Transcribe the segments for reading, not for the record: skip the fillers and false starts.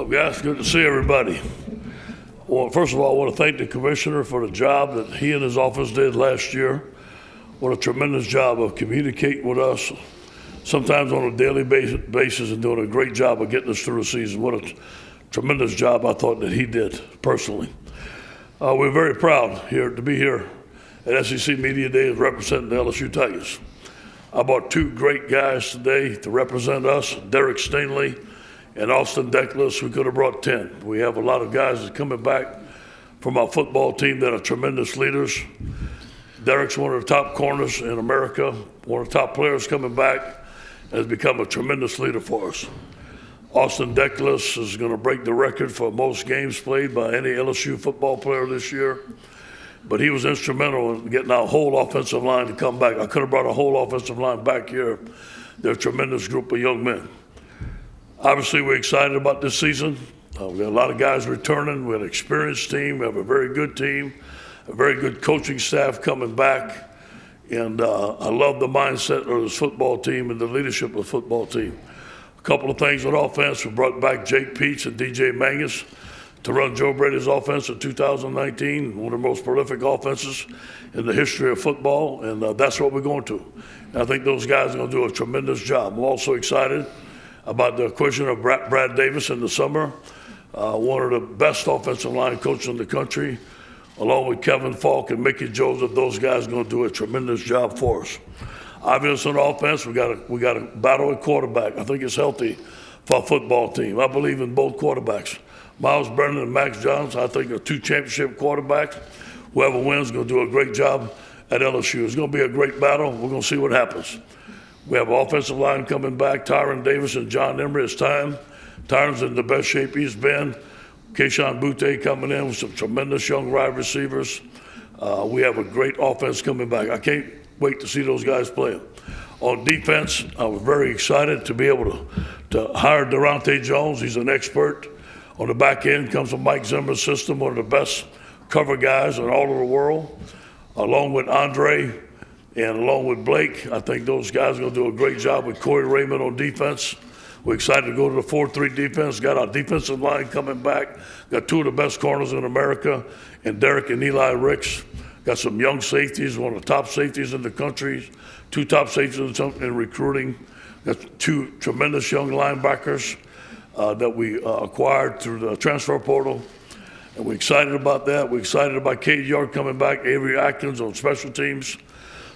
What's up, guys? Good to see everybody. Well, first of all, I want to thank the commissioner for the job that he and his office did last year. What a tremendous job of communicating with us, sometimes on a daily basis, and doing a great job of getting us through the season. What a tremendous job I thought that he did personally. We're very proud to be here at SEC Media Day representing the LSU Tigers. I brought two great guys today to represent us, Derek Stingley and Austin Deckles. We could have brought 10. We have a lot of guys that are coming back from our football team that are tremendous leaders. Derek's one of the top corners in America, one of the top players coming back, and has become a tremendous leader for us. Austin Deckles is going to break the record for most games played by any LSU football player this year. But he was instrumental in getting our whole offensive line to come back. I could have brought a whole offensive line back here. They're a tremendous group of young men. Obviously, we're excited about this season. We got a lot of guys returning. We have an experienced team. We have a very good team, a very good coaching staff coming back. And I love the mindset of this football team and the leadership of the football team. A couple of things on offense. We brought back Jake Peets and DJ Mangus to run Joe Brady's offense in 2019, one of the most prolific offenses in the history of football, and that's what we're going to. And I think those guys are going to do a tremendous job. I'm also excited about the acquisition of Brad Davis in the summer, one of the best offensive line coaches in the country, along with Kevin Falk and Mickey Joseph. Those guys are going to do a tremendous job for us. Obviously, on offense, we got to battle at quarterback. I think it's healthy for our football team. I believe in both quarterbacks. Miles Brennan and Max Johnson, I think, are two championship quarterbacks. Whoever wins is going to do a great job at LSU. It's going to be a great battle. We're going to see what happens. We have offensive line coming back, Tyron Davis and John Emery. It's time. Tyron's in the best shape he's been. Keyshawn Butte coming in with some tremendous young wide receivers. We have a great offense coming back. I can't wait to see those guys play. On defense, I was very excited to be able to hire Durante Jones. He's an expert. On the back end comes from Mike Zimmer's system, one of the best cover guys in all of the world, along with Andre and along with Blake. I think those guys are going to do a great job with Corey Raymond on defense. We're excited to go to the 4-3 defense. Got our defensive line coming back. Got two of the best corners in America, and Derek and Eli Ricks. Got some young safeties, one of the top safeties in the country, two top safeties in recruiting. Got two tremendous young linebackers that we acquired through the transfer portal. And we're excited about that. We're excited about Cade York coming back, Avery Atkins on special teams.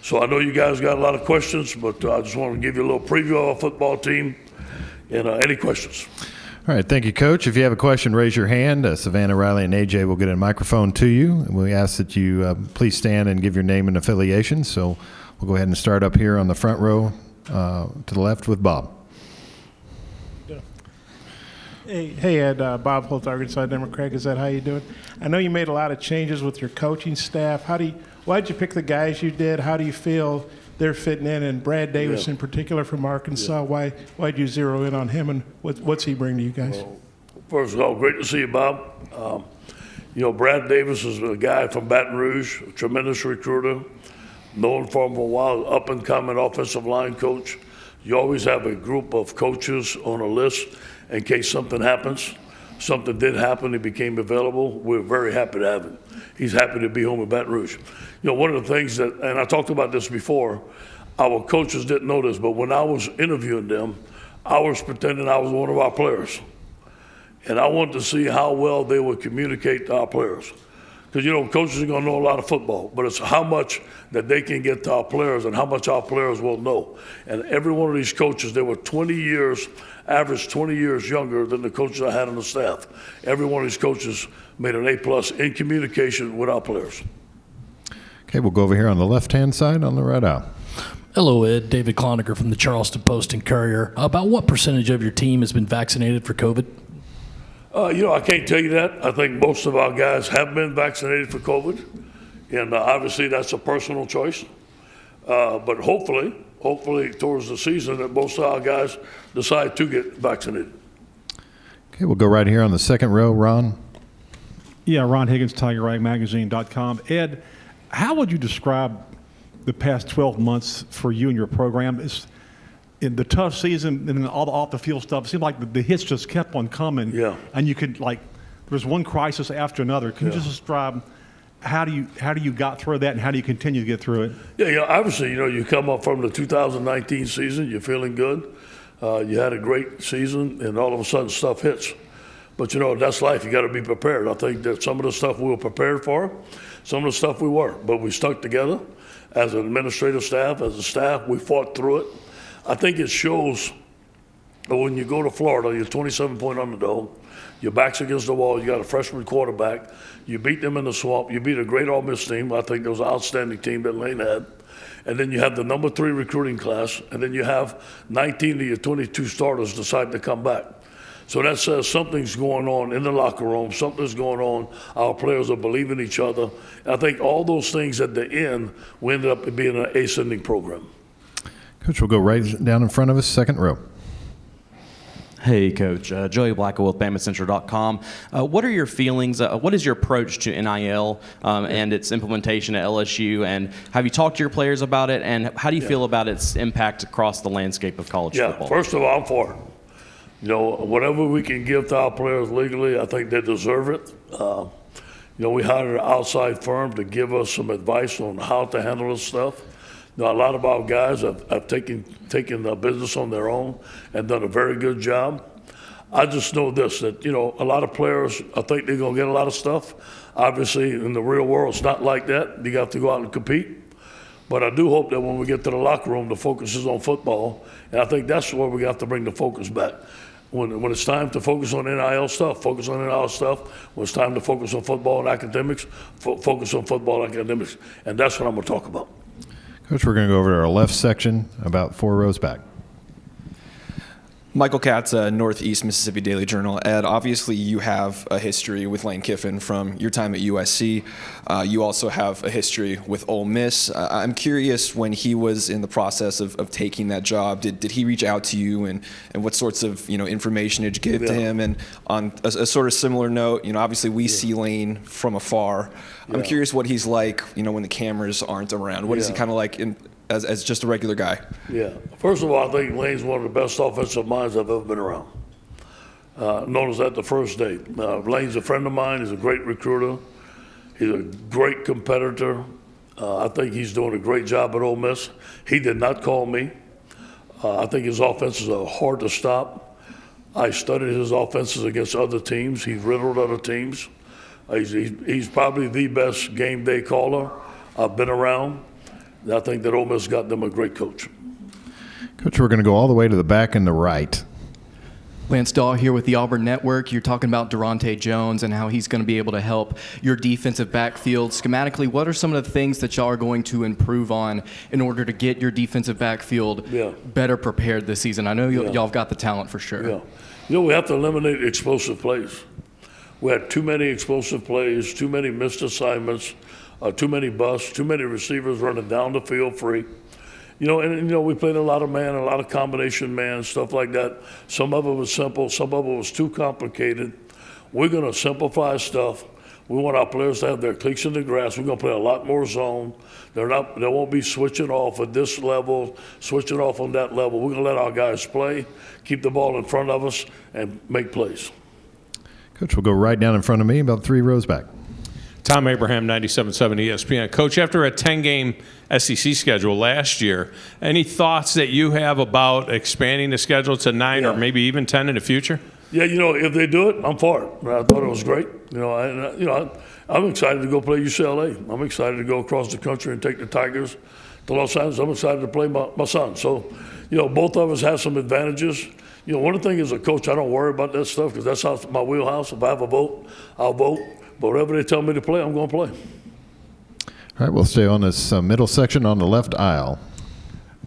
So I know you guys got a lot of questions, but I just want to give you a little preview of our football team. And any questions? All right, thank you, Coach. If you have a question, raise your hand. Savannah, Riley, and AJ will get a microphone to you. And we ask that you please stand and give your name and affiliation. So we'll go ahead and start up here on the front row to the left with Bob. Hey, Ed, Bob Holt, Arkansas Democrat. Is that how you doing? I know you made a lot of changes with your coaching staff. Why did you pick the guys you did? How do you feel they're fitting in? And Brad Davis in particular from Arkansas, why did you zero in on him, and what's he bring to you guys? Well, first of all, great to see you, Bob. Brad Davis is a guy from Baton Rouge, a tremendous recruiter, known for him for a while, up-and-coming offensive line coach. You always have a group of coaches on a list in case something happens. Something did happen, he became available. We're very happy to have him. He's happy to be home in Baton Rouge. One of the things that, and I talked about this before, our coaches didn't know this, but when I was interviewing them, I was pretending I was one of our players. And I wanted to see how well they would communicate to our players. Because, coaches are going to know a lot of football, but it's how much that they can get to our players and how much our players will know. And every one of these coaches, they were 20 years, average 20 years younger than the coaches I had on the staff. Every one of these coaches made an A+ in communication with our players. Okay, we'll go over here on the left-hand side on the right aisle. Hello, Ed. David Cloninger from the Charleston Post and Courier. About what percentage of your team has been vaccinated for COVID? I can't tell you that. I think most of our guys have been vaccinated for COVID, and obviously that's a personal choice. But hopefully towards the season that most of our guys decide to get vaccinated. Okay, we'll go right here on the second row. Ron? Yeah, Ron Higgins, TigerRagMagazine.com. Ed, how would you describe the past 12 months for you and your program? in the tough season and then all the off the field stuff, it seemed like the hits just kept on coming. Yeah. And you could there was one crisis after another. Can you just describe how do you got through that and how do you continue to get through it? Yeah, obviously, you come up from the 2019 season, you're feeling good. You had a great season, and all of a sudden stuff hits. But, that's life. You got to be prepared. I think that some of the stuff we were prepared for, some of the stuff we weren't. But we stuck together as an administrative staff, as a staff. We fought through it. I think it shows that when you go to Florida, you're 27-point underdog. Your back's against the wall. You got a freshman quarterback. You beat them in the swamp. You beat a great Ole Miss team. I think there was an outstanding team that Lane had. And then you have the number 3 recruiting class. And then you have 19 of your 22 starters decide to come back. So that says something's going on in the locker room. Something's going on. Our players are believing each other. And I think all those things at the end, we ended up being an ascending program. Coach, we'll go right down in front of us, second row. Hey, Coach. Joey Blackwell with BamaCentral.com. What are your feelings? What is your approach to NIL and its implementation at LSU? And have you talked to your players about it? And how do you feel about its impact across the landscape of college football? First of all, I'm for it. Whatever we can give to our players legally, I think they deserve it. We hired an outside firm to give us some advice on how to handle this stuff. A lot of our guys have taken the business on their own and done a very good job. I just know this, that, a lot of players, I think they're going to get a lot of stuff. Obviously, in the real world, it's not like that. You got to go out and compete. But I do hope that when we get to the locker room, the focus is on football. And I think that's where we got to bring the focus back. When it's time to focus on NIL stuff, focus on NIL stuff. When it's time to focus on football and academics, focus on football and academics. And that's what I'm going to talk about. Coach, we're going to go over to our left section, about 4 rows back. Michael Katz, Northeast Mississippi Daily Journal. Ed, obviously you have a history with Lane Kiffin from your time at USC. You also have a history with Ole Miss. I'm curious, when he was in the process of taking that job, did he reach out to you, and what sorts of information did you give to him? And on a sort of similar note, obviously we see Lane from afar. I'm curious what he's like, when the cameras aren't around. What is he kind of like as just a regular guy? Yeah. First of all, I think Lane's one of the best offensive minds I've ever been around. Noticed that the first day. Lane's a friend of mine. He's a great recruiter. He's a great competitor. I think he's doing a great job at Ole Miss. He did not call me. I think his offenses are hard to stop. I studied his offenses against other teams. He's riddled other teams. He's probably the best game day caller I've been around. I think that Ole Miss got them a great coach. Coach, we're going to go all the way to the back and the right. Lance Dahl here with the Auburn Network. You're talking about Durante Jones and how he's going to be able to help your defensive backfield. Schematically, what are some of the things that y'all are going to improve on in order to get your defensive backfield better prepared this season? I know y'all have got the talent for sure. Yeah. We have to eliminate explosive plays. We had too many explosive plays, too many missed assignments, too many busts, too many receivers running down the field free. We played a lot of man, a lot of combination man, stuff like that. Some of it was simple, some of it was too complicated. We're going to simplify stuff. We want our players to have their cleats in the grass. We're going to play a lot more zone. They won't be switching off at this level, switching off on that level. We're going to let our guys play, keep the ball in front of us, and make plays. Coach, we'll go right down in front of me, about 3 rows back. Tom Abraham, 97.7 ESPN. Coach, after a 10-game SEC schedule last year, any thoughts that you have about expanding the schedule to 9 or maybe even 10 in the future? Yeah, if they do it, I'm for it. I thought it was great. I'm excited to go play UCLA. I'm excited to go across the country and take the Tigers to Los Angeles. I'm excited to play my son. So, both of us have some advantages. One of the things as a coach, I don't worry about that stuff because that's how my wheelhouse. If I have a vote, I'll vote. But whatever they tell me to play, I'm going to play. All right, we'll stay on this middle section on the left aisle.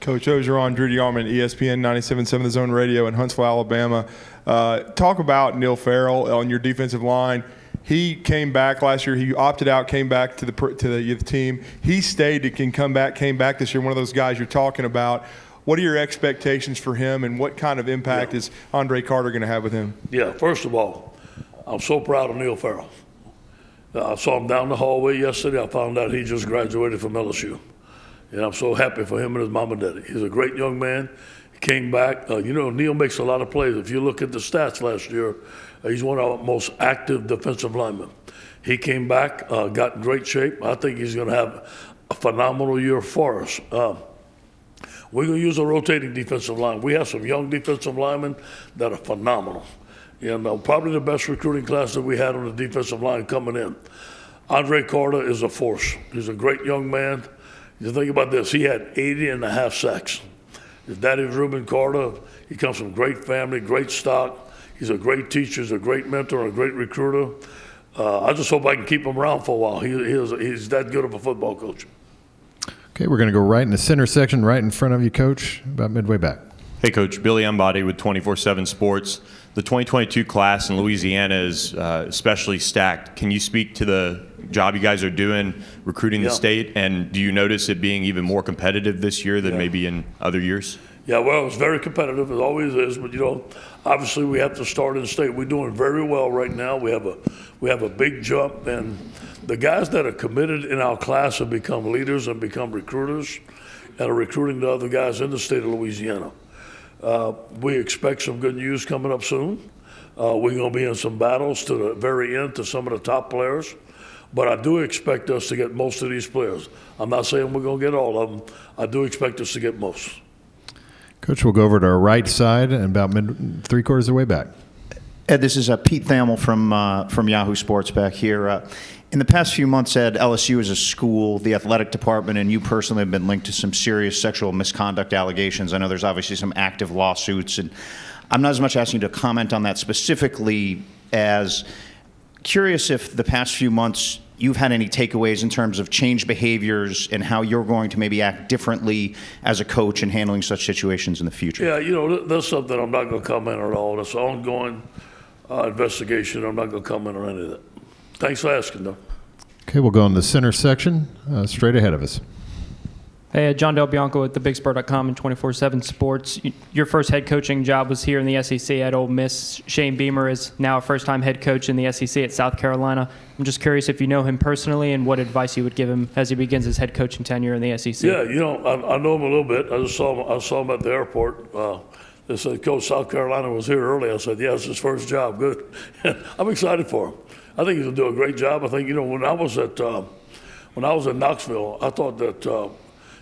Coach Orgeron, Drew DeArmond, ESPN 97.7 The Zone Radio in Huntsville, Alabama. Talk about Neil Farrell on your defensive line. He came back last year. He opted out, came back to the team. He stayed and came back this year. One of those guys you're talking about. What are your expectations for him, and what kind of impact is Andre Carter going to have with him? Yeah, first of all, I'm so proud of Neil Farrell. I saw him down the hallway yesterday. I found out he just graduated from LSU. And I'm so happy for him and his mom and daddy. He's a great young man. came back. Neil makes a lot of plays. If you look at the stats last year, he's one of our most active defensive linemen. He came back, got in great shape. I think he's going to have a phenomenal year for us. We're going to use a rotating defensive line. We have some young defensive linemen that are phenomenal. Probably the best recruiting class that we had on the defensive line coming in. Andre Carter is a force. He's a great young man. You think about this, he had 80.5 sacks. His daddy is Reuben Carter. He comes from great family, great stock. He's a great teacher, he's a great mentor, a great recruiter. I just hope I can keep him around for a while. He's that good of a football coach. Okay, we're going to go right in the center section, right in front of you, Coach, about midway back. Hey, Coach. Billy Embody with 24/7 Sports. The 2022 class in Louisiana is especially stacked. Can you speak to the job you guys are doing recruiting the state, and do you notice it being even more competitive this year than maybe in other years? Yeah, well, it's very competitive. It always is. But, obviously we have to start in the state. We're doing very well right now. We have a big jump. And the guys that are committed in our class have become leaders and become recruiters and are recruiting the other guys in the state of Louisiana. We expect some good news coming up soon. We're going to be in some battles to the very end to some of the top players. But I do expect us to get most of these players. I'm not saying we're going to get all of them. I do expect us to get most. Coach, we'll go over to our right side and about three-quarters of the way back. Ed, this is Pete Thamel from Yahoo Sports back here. In the past few months, Ed, LSU as a school, the athletic department, and you personally have been linked to some serious sexual misconduct allegations. I know there's obviously some active lawsuits, and I'm not as much asking you to comment on that specifically as curious if the past few months you've had any takeaways in terms of changed behaviors and how you're going to maybe act differently as a coach in handling such situations in the future. Yeah, that's something I'm not going to comment on at all. That's an ongoing investigation. I'm not going to comment on any of that. Thanks for asking, though. Okay, we'll go in the center section, straight ahead of us. Hey, John Del Bianco with thebigspur.com and 24/7 Sports. Your first head coaching job was here in the SEC at Ole Miss. Shane Beamer is now a first-time head coach in the SEC at South Carolina. I'm just curious if you know him personally and what advice you would give him as he begins his head coaching tenure in the SEC. Yeah, I know him a little bit. I saw him at the airport. They said, Coach, South Carolina was here early. I said, yeah, it's his first job. Good. I'm excited for him. I think he's going to do a great job. I think, when I was at Knoxville, I thought that,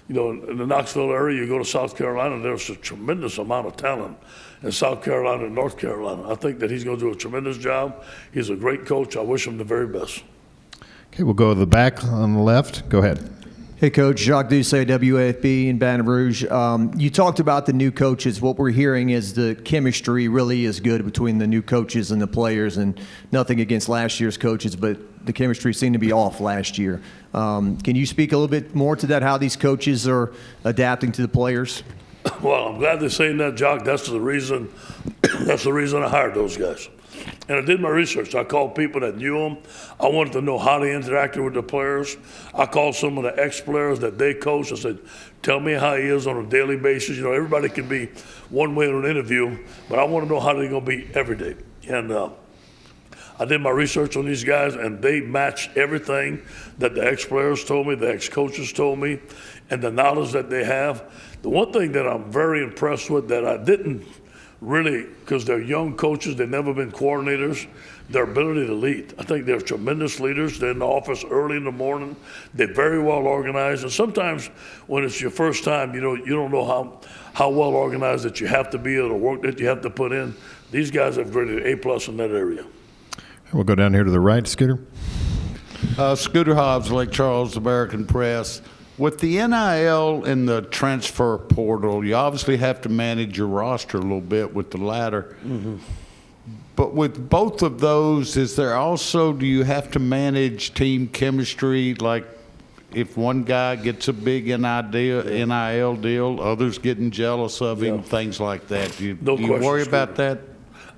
in the Knoxville area, you go to South Carolina, there's a tremendous amount of talent in South Carolina and North Carolina. I think that he's going to do a tremendous job. He's a great coach. I wish him the very best. Okay, we'll go to the back on the left. Go ahead. Hey, Coach. Jacques Doucet, WAFB in Baton Rouge. You talked about the new coaches. What we're hearing is the chemistry really is good between the new coaches and the players, and nothing against last year's coaches, but the chemistry seemed to be off last year. Can you speak a little bit more to that, how these coaches are adapting to the players? Well, I'm glad they're saying that, Jock. That's the reason I hired those guys. And I did my research. I called people that knew them. I wanted to know how they interacted with the players. I called some of the ex-players that they coached. I said, tell me how he is on a daily basis. Everybody can be one way in an interview, but I want to know how they're going to be every day. And I did my research on these guys, and they matched everything that the ex-players told me, the ex-coaches told me, and the knowledge that they have. The one thing that I'm very impressed with that I didn't really, because they're young coaches, they've never been coordinators, their ability to lead. I think they're tremendous leaders. They're in the office early in the morning. They're very well organized. And sometimes when it's your first time, you don't know how well organized that you have to be or the work that you have to put in. These guys have graded A+ in that area. We'll go down here to the right, Scooter. Scooter Hobbs, Lake Charles, American Press. With the NIL and the transfer portal, you obviously have to manage your roster a little bit with the latter. Mm-hmm. But with both of those, do you have to manage team chemistry? Like if one guy gets a big NIL deal, others getting jealous of him, things like that. Do you worry about that?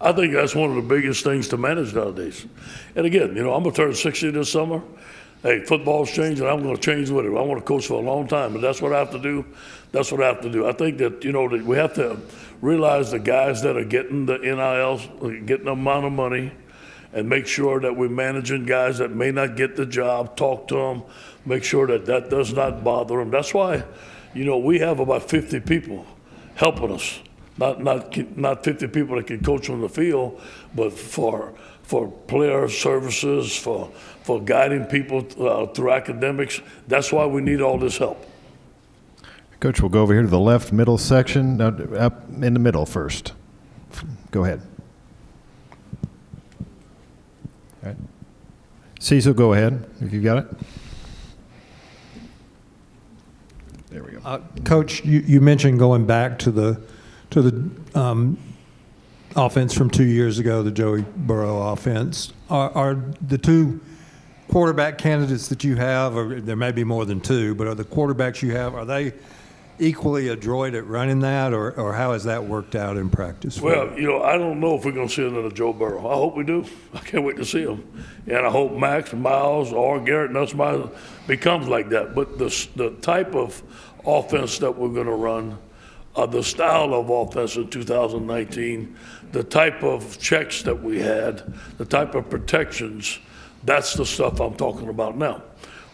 I think that's one of the biggest things to manage nowadays. And again, I'm going to turn 60 this summer. Hey, football's changing. I'm going to change with it. I want to coach for a long time, but that's what I have to do. That's what I have to do. I think that, that we have to realize the guys that are getting the NILs, getting the amount of money, and make sure that we're managing guys that may not get the job, talk to them, make sure that does not bother them. That's why, we have about 50 people helping us not 50 people that can coach on the field, but for player services, for guiding people through academics. That's why we need all this help. Coach, we'll go over here to the left middle section. No, up in the middle first. Go ahead. All right. Cecil, go ahead if you've got it. There we go. Coach, you mentioned going back to the offense from 2 years ago, the Joey Burrow offense. Are the two quarterback candidates that you have, or there may be more than two, but are the quarterbacks you have, are they equally adroit at running that, or how has that worked out in practice? Well, I don't know if we're going to see another Joe Burrow. I hope we do. I can't wait to see him. And I hope Max, Miles, or Garrett Nussmeier becomes like that. But the type of offense that we're going to run, the style of offense in 2019, the type of checks that we had, the type of protections, that's the stuff I'm talking about now.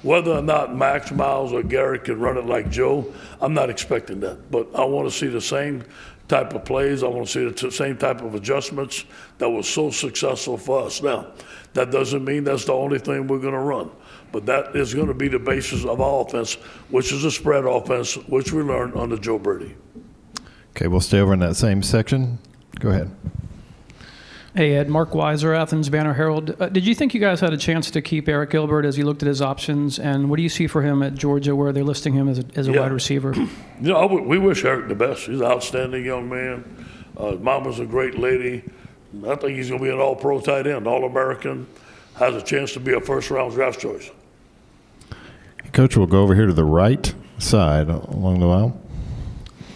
Whether or not Max, Miles, or Garrett can run it like Joe, I'm not expecting that. But I want to see the same type of plays. I want to see the same type of adjustments that was so successful for us. Now, that doesn't mean that's the only thing we're going to run. But that is going to be the basis of our offense, which is a spread offense, which we learned under Joe Brady. Okay, we'll stay over in that same section. Go ahead. Hey, Ed. Mark Weiser, Athens Banner-Herald. Did you think you guys had a chance to keep Eric Gilbert as you looked at his options? And what do you see for him at Georgia, where they're listing him as a wide receiver? We wish Eric the best. He's an outstanding young man. His mama's a great lady. I think he's going to be an all-pro tight end, all-American, has a chance to be a first-round draft choice. Coach, we'll go over here to the right side along the aisle.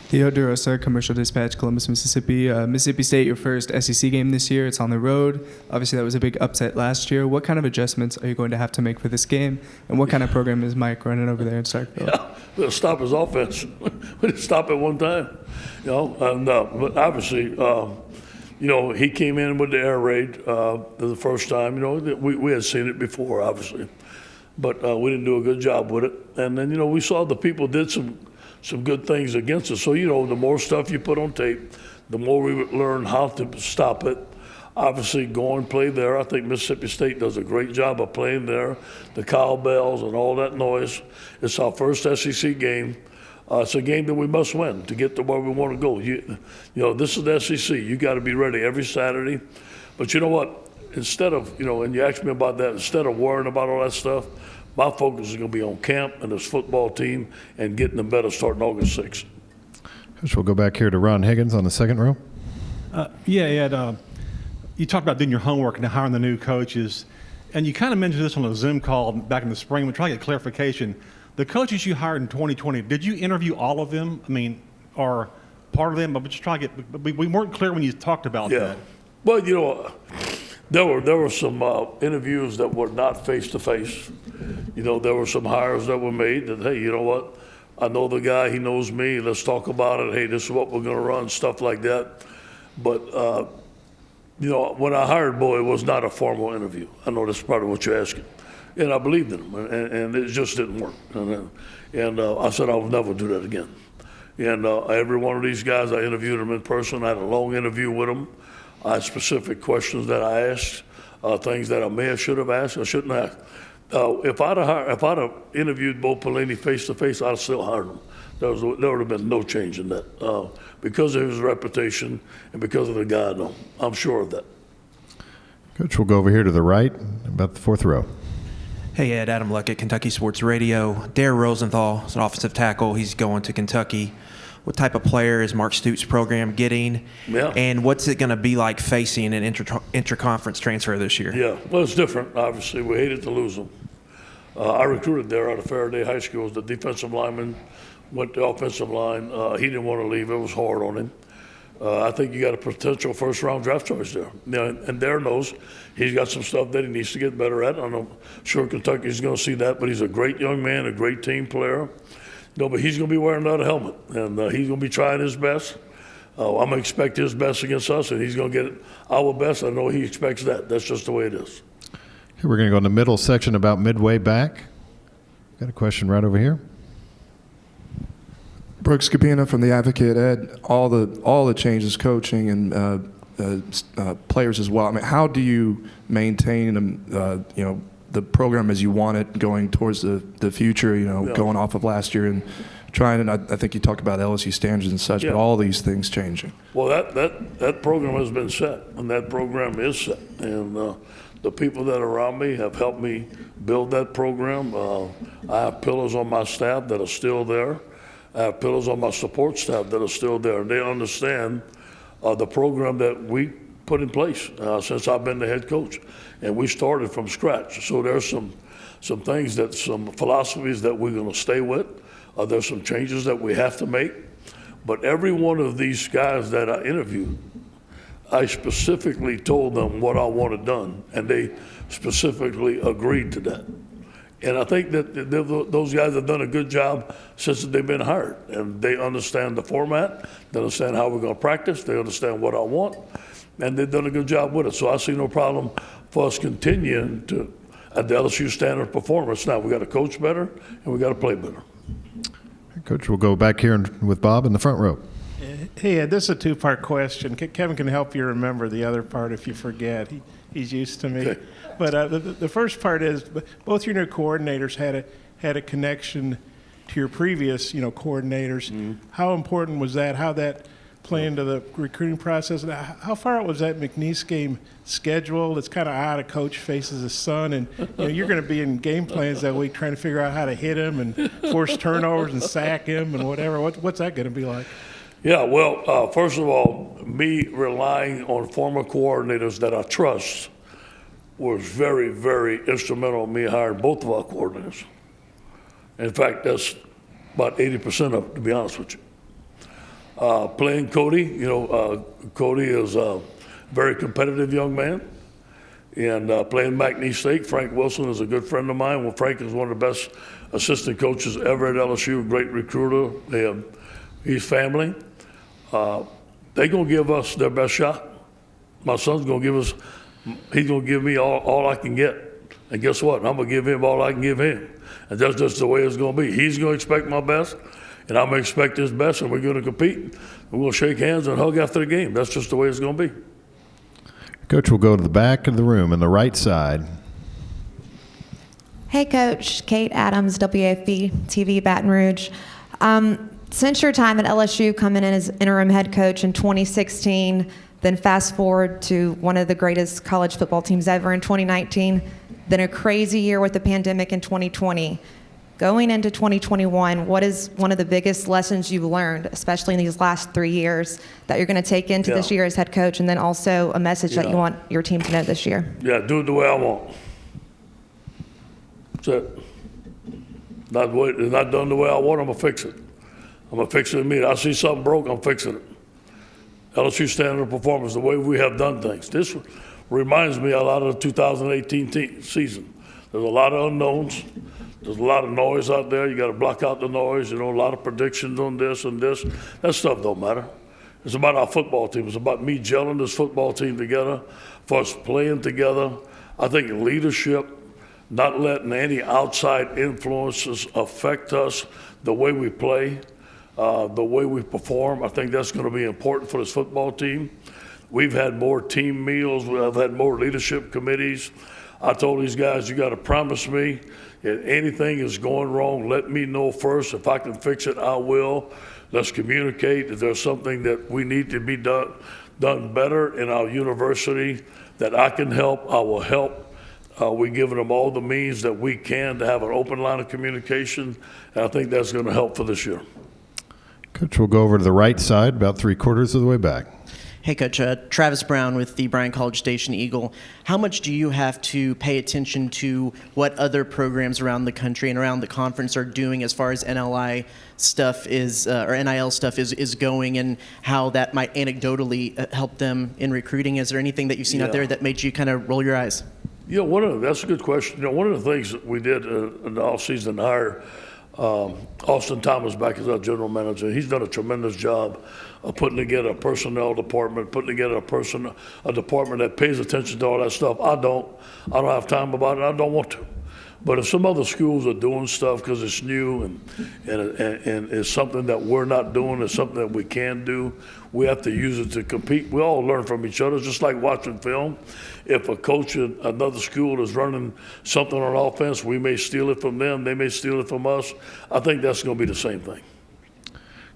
Theodore Osa, Commercial Dispatch, Columbus, Mississippi. Mississippi State, your first SEC game this year. It's on the road. Obviously, that was a big upset last year. What kind of adjustments are you going to have to make for this game? And what kind of program is Mike running over there in Starkville? Yeah, we'll stop his offense. We didn't stop it one time. And but obviously, he came in with the air raid the first time. We had seen it before, obviously. But we didn't do a good job with it. And then, we saw the people did some good things against us. So, the more stuff you put on tape, the more we would learn how to stop it. Obviously, go and play there. I think Mississippi State does a great job of playing there. The cowbells and all that noise. It's our first SEC game. It's a game that we must win to get to where we want to go. This is the SEC. You got to be ready every Saturday. But you know what? Instead of, and you asked me about that, instead of worrying about all that stuff, my focus is going to be on camp and this football team and getting them better starting August 6th. Coach, we'll go back here to Ron Higgins on the second row. Ed, you talked about doing your homework and hiring the new coaches, and you kind of mentioned this on a Zoom call back in the spring. We're trying to get clarification. The coaches you hired in 2020, did you interview all of them? I mean, or part of them? But just trying to get. We weren't clear when you talked about that. Well, there were some interviews that were not face-to-face. There were some hires that were made that, hey, you know what? I know the guy, he knows me, let's talk about it. Hey, this is what we're going to run, stuff like that. But, when I hired Bo, it was not a formal interview. I know that's probably what you're asking. And I believed in him, and it just didn't work. And I said I would never do that again. And every one of these guys, I interviewed them in person. I had a long interview with them. I had specific questions that I asked, things that I may have should have asked, I shouldn't have. If I'd have interviewed Bo Pelini face to face, I'd have still hired him. There would have been no change in that because of his reputation and because of the guy I know. I'm sure of that. Coach, we'll go over here to the right, about the fourth row. Hey, Ed, Adam Luckett, Kentucky Sports Radio. Dare Rosenthal is an offensive tackle. He's going to Kentucky. What type of player is Mark Stoops' program getting? Yeah. And what's it going to be like facing an interconference transfer this year? Yeah, well, it's different, obviously. We hated to lose him. I recruited there out of Faraday High School as the defensive lineman, went to offensive line. He didn't want to leave. It was hard on him. I think you got a potential first-round draft choice there. And Dare knows he's got some stuff that he needs to get better at. I'm sure Kentucky's going to see that, but he's a great young man, a great team player. But he's going to be wearing another helmet, and he's going to be trying his best. I'm going to expect his best against us, and he's going to get our best. I know he expects that. That's just the way it is. Okay, we're going to go in the middle section about midway back. Got a question right over here. Brooks Cabina from the Advocate. Ed, all the changes, coaching and players as well. I mean, how do you maintain the program as you want it going towards the future? Going off of last year and trying. And I think you talked about LSU standards and such, but all these things changing. Well, that program has been set, and that program is set, and the people that are around me have helped me build that program. I have pillars on my staff that are still there. I have pillars on my support staff that are still there, and they understand the program that we put in place since I've been the head coach, and we started from scratch. So there's some things some philosophies that we're going to stay with. There's some changes that we have to make, but every one of these guys that I interviewed, I specifically told them what I wanted done, and they specifically agreed to that. And I think that those guys have done a good job since they've been hired, and they understand the format, they understand how we're going to practice, they understand what I want, and they've done a good job with it. So I see no problem for us continuing to at the LSU standard performance. Now we got to coach better and we got to play better. Coach, we'll go back here with Bob in the front row. Hey, Ed, this is a two-part question. Kevin can help you remember the other part if you forget. He's used to me. Okay. But the first part is both your new coordinators had a connection to your previous, coordinators. Mm-hmm. How important was that? How that play into the recruiting process? And how far out was that McNeese game scheduled? It's kind of odd. A coach faces his son, and you're going to be in game plans that week trying to figure out how to hit him and force turnovers and sack him and whatever. What's that going to be like? Yeah, well, first of all, me relying on former coordinators that I trust was very, very instrumental in me hiring both of our coordinators. In fact, that's about 80% of it, to be honest with you. Playing Cody, Cody is a very competitive young man. And playing McNeese State, Frank Wilson is a good friend of mine. Well, Frank is one of the best assistant coaches ever at LSU, great recruiter. He's family. They're going to give us their best shot. My son's going to he's going to give me all I can get. And guess what? I'm going to give him all I can give him. And that's just the way it's going to be. He's going to expect my best, and I'm going to expect his best, and we're going to compete. We're going to shake hands and hug after the game. That's just the way it's going to be. Coach, we'll go to the back of the room on the right side. Hey, Coach. Kate Adams, WAFB TV, Baton Rouge. Since your time at LSU, coming in as interim head coach in 2016, then fast forward to one of the greatest college football teams ever in 2019, then a crazy year with the pandemic in 2020. Going into 2021, what is one of the biggest lessons you've learned, especially in these last 3 years, that you're going to take into this year as head coach, and then also a message that you want your team to know this year? Yeah, do it the way I want. That's it. It's not done the way I want, I'm going to fix it. I'm going to fix it immediately. I see something broke, I'm fixing it. LSU standard of performance, the way we have done things. This reminds me a lot of the 2018 season. There's a lot of unknowns. There's a lot of noise out there. You got to block out the noise. A lot of predictions on this and this. That stuff don't matter. It's about our football team. It's about me gelling this football team together, for us playing together. I think leadership, not letting any outside influences affect us, the way we play, the way we perform. I think that's going to be important for this football team. We've had more team meals. We've had more leadership committees. I told these guys, you got to promise me if anything is going wrong, let me know first. If I can fix it, I will. Let's communicate. If there's something that we need to be done better in our university that I can help, I will help. We're giving them all the means that we can to have an open line of communication, and I think that's going to help for this year. Coach, we'll go over to the right side, about 3/4 of the way back. Hey, Coach. Travis Brown with the Bryan College Station Eagle. How much do you have to pay attention to what other programs around the country and around the conference are doing as far as NIL stuff is going, and how that might anecdotally help them in recruiting? Is there anything that you've seen out there that made you kind of roll your eyes? Yeah, that's a good question. One of the things that we did in the offseason, hire Austin Thomas back as our general manager. He's done a tremendous job of putting together a personnel department, putting together a department that pays attention to all that stuff. I don't have time about it. I don't want to. But if some other schools are doing stuff because it's new and it's something that we're not doing, it's something that we can do, we have to use it to compete. We all learn from each other, just like watching film. If a coach at another school is running something on offense, we may steal it from them, they may steal it from us. I think that's going to be the same thing.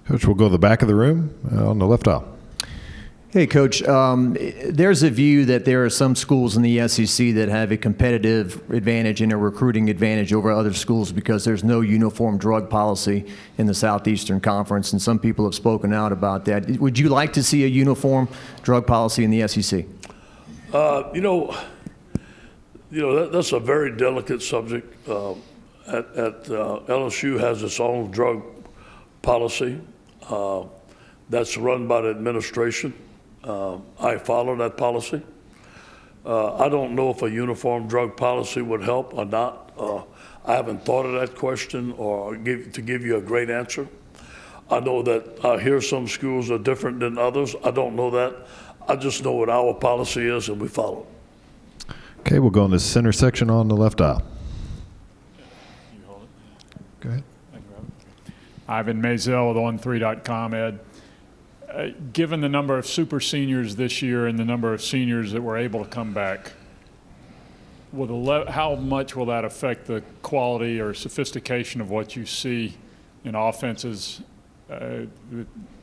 Coach, we'll go to the back of the room on the left aisle. Hey, Coach, there's a view that there are some schools in the SEC that have a competitive advantage and a recruiting advantage over other schools because there's no uniform drug policy in the Southeastern Conference, and some people have spoken out about that. Would you like to see a uniform drug policy in the SEC? That's a very delicate subject. LSU has its own drug policy that's run by the administration. I follow that policy. I don't know if a uniform drug policy would help or not. I haven't thought of that question or to give you a great answer. I know that I hear some schools are different than others. I don't know that. I just know what our policy is and we follow it. Okay, we'll go in the center section on the left aisle. Go ahead. Ivan Mazel with on3.com, Ed. Given the number of super seniors this year and the number of seniors that were able to come back, how much will that affect the quality or sophistication of what you see in offenses that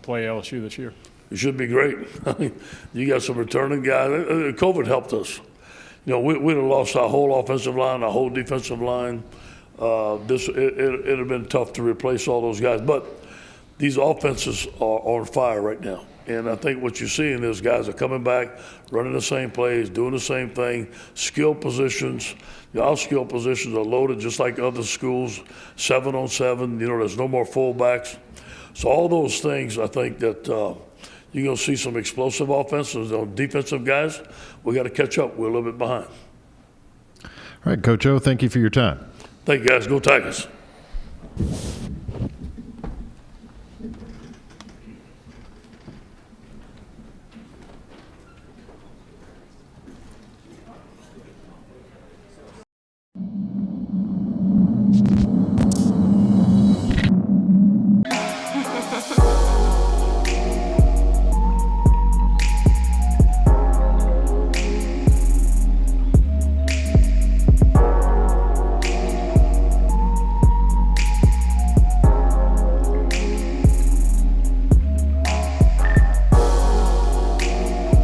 play LSU this year? It should be great. I mean, you got some returning guys. COVID helped us. We'd have lost our whole offensive line, our whole defensive line. It'd have been tough to replace all those guys. But these offenses are on fire right now. And I think what you're seeing is guys are coming back, running the same plays, doing the same thing, skill positions. Our skill positions are loaded just like other schools, 7-on-7. There's no more fullbacks. So all those things, I think that you're going to see some explosive offenses on defensive guys. We got to catch up. We're a little bit behind. All right, Coach O, thank you for your time. Thank you, guys. Go Tigers.